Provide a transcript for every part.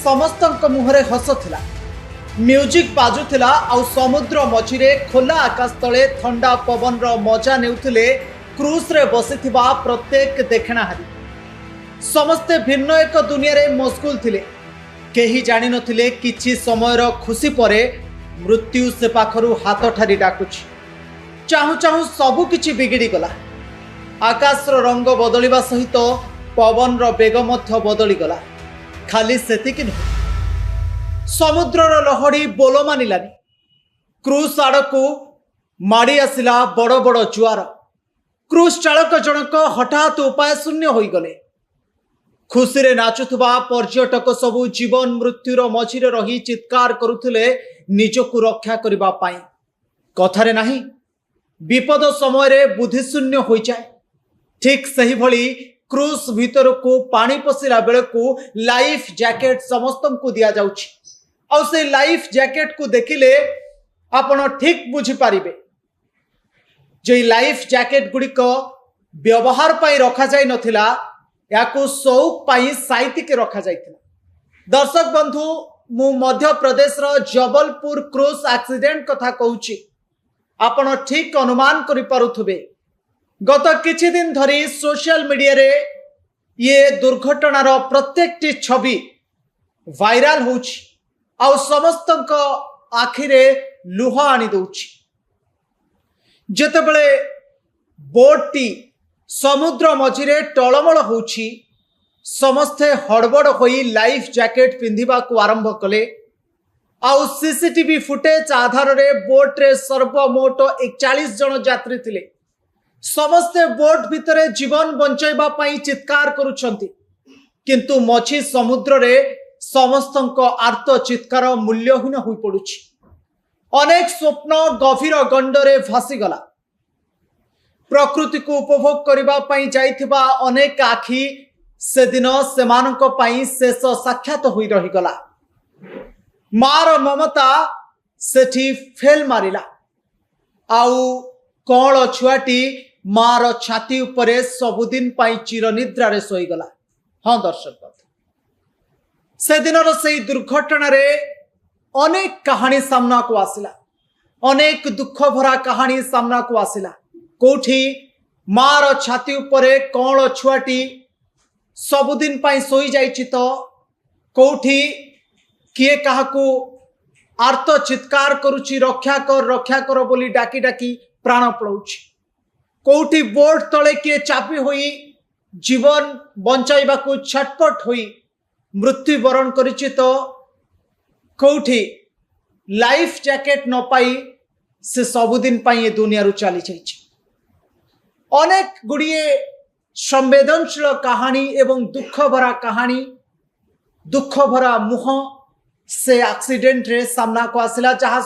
समस्त मुहरे हस थिला। म्यूजिक बाजुथिला आउ समुद्र मझिरे खोला आकाश तले ठंडा पवन रो मजा नेउथिले क्रूज रे बसिथिबा प्रत्येक देखणाहारी। समस्ते भिन्न एक दुनिया रे मशगुल थिले। केही जानि नथिले किछि समयर खुशी परे मृत्यु से पाखरु हाथ ठारी डाकुछि। चाहू चाहू सबु किछि बिगिड़ी गला। आकाश रो रंग बदलिबा सहित पवन रो बेग मध्य बदली गला। खाली सेतिकि नुहे, समुद्र रो लहड़ी बोल मानिलानी। क्रूज आड़कू माड़ी आसिला बड़ बड़ जुआर। क्रूज चालक जनक हठात उपाय शून्य होई गले। खुशी रे नाचुथबा पर्यटक सबु जीवन मृत्युर मझिरे रही चित्कार करुथिले निजकु रक्षा करिबा पाई। कथारे नाही विपद समय रे बुद्धि शून्य होई जाए। ठीक सही भली क्रूज भीतर को पानी पशिला बेले को लाइफ जैकेट समस्त को दिया जाउछि। और से लाइफ जैकेट को देखिले आपण ठीक बुझी पारिबे जे लाइफ जैकेट गुड़िक व्यवहार पाई रखा जाय नथिला, याको शौक पाई साइति के रखा जायतिला। दर्शक बंधु, मु मध्य प्रदेश रो जबलपुर क्रूज एक्सीडेंट कथा कहूछि। आपण ठीक अनुमान करि पारुथबे गत किछि दिन धरी सोशल मीडिया रे ये दुर्घटनार प्रत्येकटी छवि वायरल होछि आउ समस्तक आखिरे लुह आनी दउछि। जेतेबेले बोटटी समुद्र मझिरे टळमळ होछि, समस्ते हड़बड़ होई लाइफ जैकेट पिंधिबा को आरंभ कले। आउ सीसीटीवी फुटेज आधार रे बोट रे सर्वमोट 41 जन यात्री थिले। समस्ते बोट भितरे जीवन बंचाइबा पाई चित्कार करुछंती, किंतु मझी समुद्र रे समस्तक आर्त चित्कार मूल्यहीन होई पड़ुछि। अनेक स्वप्न गभीर गंडरे भासी गला। प्रकृति को उपभोग करिबा पाई जाइथिबा अनेक आखि से दिन सेमानक पाई शेष साक्षात होई रही गला। मार ममता सेठी फेल मारिला। आउ कौल छुआटी मार छाती उपरे सबुदिन पाई चिरनिद्रा रे सोई गला। हाँ दर्शक, से दिनर से दुर्घटना रे अनेक कहानी सामना को आसिला। अनेक दुख भरा कहानी सामना को आसिला। कोठी मार छाती उपरे कौल छुआटी सबुदिन पाई सोई जाइछि तो कोठी किए काहाकू आर्त चित्कार करुछि रक्षा कर बोली डाकी डाकी प्राण पळौछि। कोठी बोट तले किए चापी होई जीवन बंचाइबा को छटपट होई मृत्यु वरण करिछि तो कोठी लाइफ जैकेट न पाई से सबुदिन पाई ये दुनिया रु चली जाइछि। अनेक गुड़िए संवेदनशील कहानी एवं दुख भरा कहानी, दुख भरा मुह से एक्सीडेंट रे सामना को आसिला, जहाँ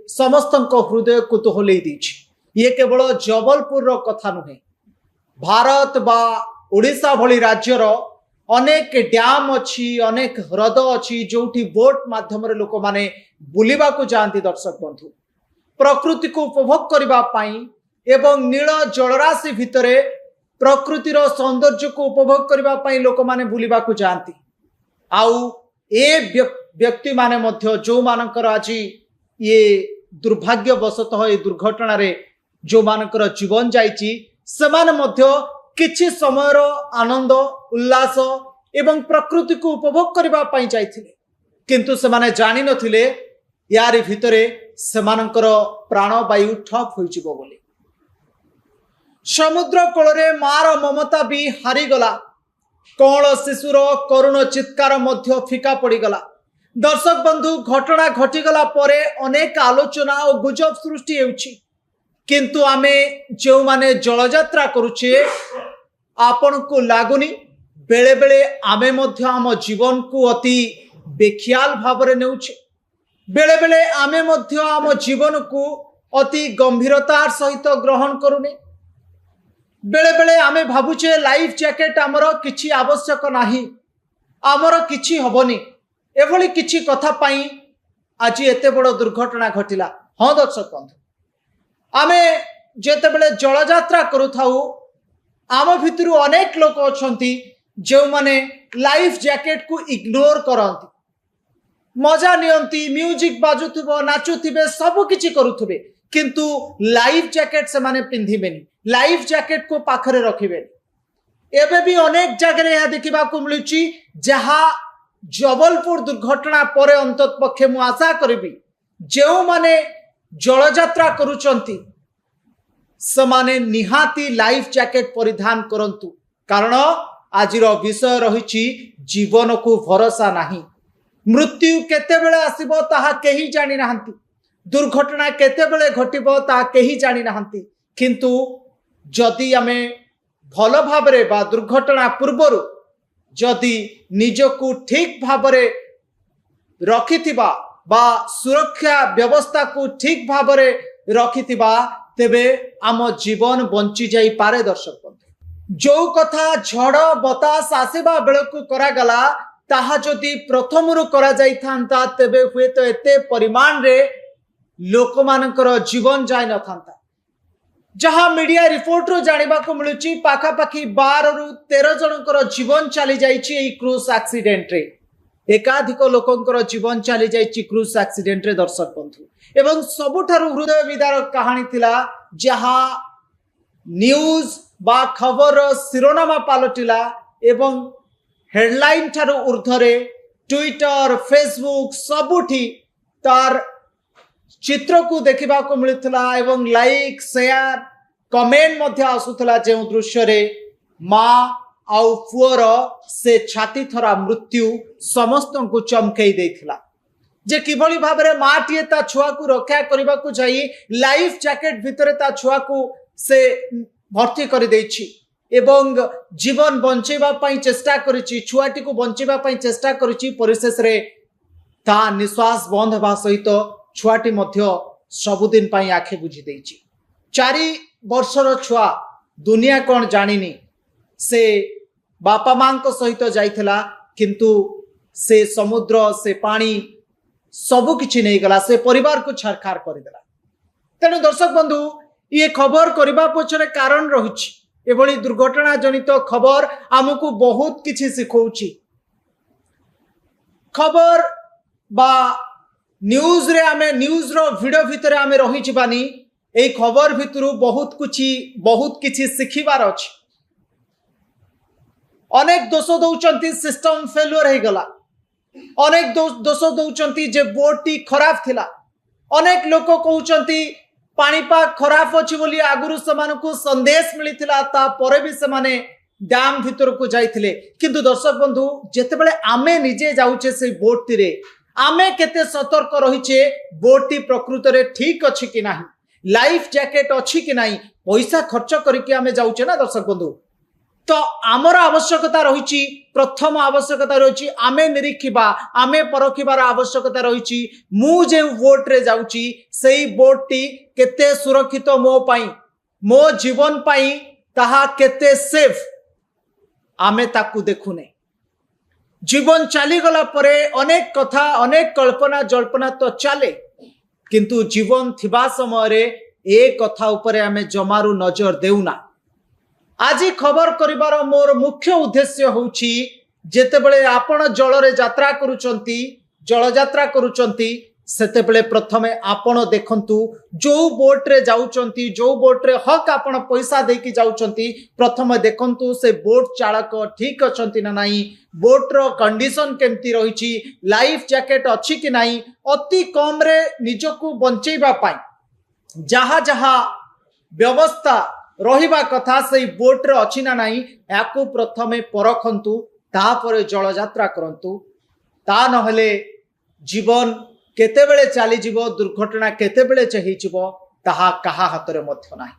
समस्त हृदय को दोहलई दीछि। ये केवल जबलपुर रो कथा नुहे, भारत बा ओडिशा भली राज्यर अनेक डैम अच्छी, अनेक ह्रद अच्छी जोठी बोट माध्यम रे लोक माने बुलिबा को जाती। दर्शक बंधु, प्रकृति को उपभोग करिबा पाई एवं नील जलराशि भितरे प्रकृतिर सौंदर्य को उपभोग करिबा पाई लोक माने बुलिबा को जाती। आउ ए व्यक्ति माने मध्य जो मानकर आज ये दुर्भाग्यवशतः ये दुर्घटना रे जो मानकर जीवन जाइछि, सेमाने मध्य किछि समयर आनंद उल्लास एवं प्रकृति को उपभोग करिबा पाई जाइथिले, किंतु सेमाने जानि नथिले यारी भितरे सेमानकर प्राणवायु ठप होई जिवो बोली। समुद्र कोଳରେ मार ममता भी हारीगला। कौल शिशुर करुण चित्कार मध्य फिका पड़ीगला। दर्शक बंधु, घटना घटीगला परे अनेक आलोचना और गुजब सृष्टि हेउछि, किंतु आमे जो माने जलयात्रा करुछे आपण को लागुनी बेले बेले आमे मध्य आम जीवन को अति बेख्याल भावरे नेउछे। बेले बेले आमे मध्य आम जीवन को अति गंभीरतार सहित ग्रहण करुने। बेले बेले आमे भाबुचे लाइफ जैकेट आमर किछि आवश्यक नाही, आमर किछि हबनी, एभली किछि कथा पाई आज एते बड़ दुर्घटना घटिला। हाँ दर्शक बंधु, आमे जेतेबेले जलयात्रा करुथाउ आम भितरु अनेक लोक अछंती जो माने लाइफ जैकेट को इग्नोर करती मजा नियंती म्यूजिक बाजुथिबो नाचुथिबे सब किछि करुथिबे किंतु लाइफ जैकेट से माने पिंधिबेनी लाइफ जैकेट को पाखरे रखिबेनी। एबे भी अनेक जगह यह देखा मिलुची जहाँ जबलपुर दुर्घटना पर अंतत पक्षे मु आशा करी जो माने जलयात्रा करुचंती समाने निहाती लाइफ जैकेट परिधान करंतु कारण आजिर विषय रही जीवन को भरोसा नहीं मृत्यु केतेबेले आसीबो ताहा केही जानि नाहंती दुर्घटना केतेबेले घटिबो ताहा केही जानि नाहंती किंतु जदि आमे भल भाबरे बा दुर्घटना पूर्वरु जदि निजको ठीक भाबरे रखिथिबा बा सुरक्षा व्यवस्था को ठीक भाबरे रखिथिबा तेबे आम जीवन बंची जाई पारे। दर्शक बंधु जो कथा झड़ बतास आसीबा बेलकु करागला ताहा जदि प्रथमरु करा जाई थांता तेबे हुए तो एते परिमाण रे लोक मानकर जीवन जाय न थांता। जहाँ मीडिया रिपोर्ट रो जानिबा को मिलुची पाखापाखी 12 रु 13 जनकर जीवन चली जाइछि एई क्रूज एक्सीडेंट रे एकाधिक लोकंकर जीवन चली जाइछि क्रूज एक्सीडेंट रे। दर्शक बंधु एवं सबुठारु हृदय विदारक कहानी थिला जहाँ न्यूज बा खबर शिरोनामा पालटिला एवं हेडलाइन ठारू ऊर्ध्वरे ट्विटर फेसबुक सबुठी तार चित्र को देखा को मिलता एवं लाइक शेयर कमेंट मध्य आसुला जो दृश्य रे माँ आउ पुअर से छाती थरा मृत्यु समस्त को चमकई देथिला जे किभली भाबरे माटीए ता छुआ को रक्षा करबा को जाई लाइफ जैकेट भितरे ता छुआ को से भर्ती कर देछि एवं जीवन बंचेबा पई चेष्टा करिछि छुआटी को बंचेबा पई चेष्टा करिछि परिशेष रे ता निश्वास बंद हेबा सहित छुआटी मध्य सबुदिन पाई आखे बुझी देछि। 4 वर्षर छुआ दुनिया कौन जानिनी से बापा मां को सहित जाइथिला किंतु से समुद्र से पानी सबु किछि नहीं गला से परिवार को छारखार करदेला। तेणु दर्शक बंधु ये खबर करबा पछरे कारण रहुछि एभली दुर्घटना जनित खबर आमको बहुत किछि सिखौछि। खबर बा न्यूज रे आमे न्यूज रो वीडियो भितर आमे रही जिबानी ए खबर भितरु बहुत किछि सिखिबार अछि। अनेक दोष दौचंती सिस्टम फेल्युअर हे गला अनेक दोष दौचंती जे बोर्डटी खराब थिला अनेक लोक कहउचंती पानीपाग खराब अछि बोली आगुरु समानकु संदेश मिलिथिला ता परे भी समाने डैम भितर को जाइथिले किंतु दर्शक बंधु जेतेबेले आमे निजे जाउचे से बोर्डटी रे आमे केते सतर्क रहिचे बोर्डटी प्रकृत रे ठीक अछि कि नाही लाइफ जैकेट अछि कि नाही पैसा खर्च करके आमे जाउचे ना दर्शक बंधु तो आमर आवश्यकता रही प्रथम आवश्यकता रही आमे निरीखिबा आमे परखिबार आवश्यकता रही मु जे बोट रे जाउची सेई बोटटी केते सुरक्षित मो पाई मो जीवन पाई ताहा केते सेफ आमे ताकू देखुने जीवन चली गला परे अनेक कथा अनेक कल्पना जल्पना तो चले किंतु जीवन थिबा समय रे ए कथा उपरे आमे जमारू नजर देउना। आज खबर करिबार मोर मुख्य उद्देश्य होउछि जेतेबेले आपण जल रे यात्रा करूचंती जल यात्रा करूचंती सेतेबेले प्रथमे आपण देखंतु जो बोट रे जाउचंती जो बोट रे हक आपण पैसा देकी जाउचंती प्रथमे देखंतु से बोट चालक ठीक अछंती ना नाही बोट रो कंडीशन केमती रहिछि लाइफ जैकेट अछि कि नाही अति कम रे निजको बंचैबा पाई जहाँ जहाँ व्यवस्था रहिबा कथा से बोट रे अछि ना नाही याकू प्रथमे परखंतु तापरे जल यात्रा करंतु ता नहले जीवन केतेबेले चली जीवो दुर्घटना केतेबेले चही जीवो ताहा कहा हातरे मध्य नाही।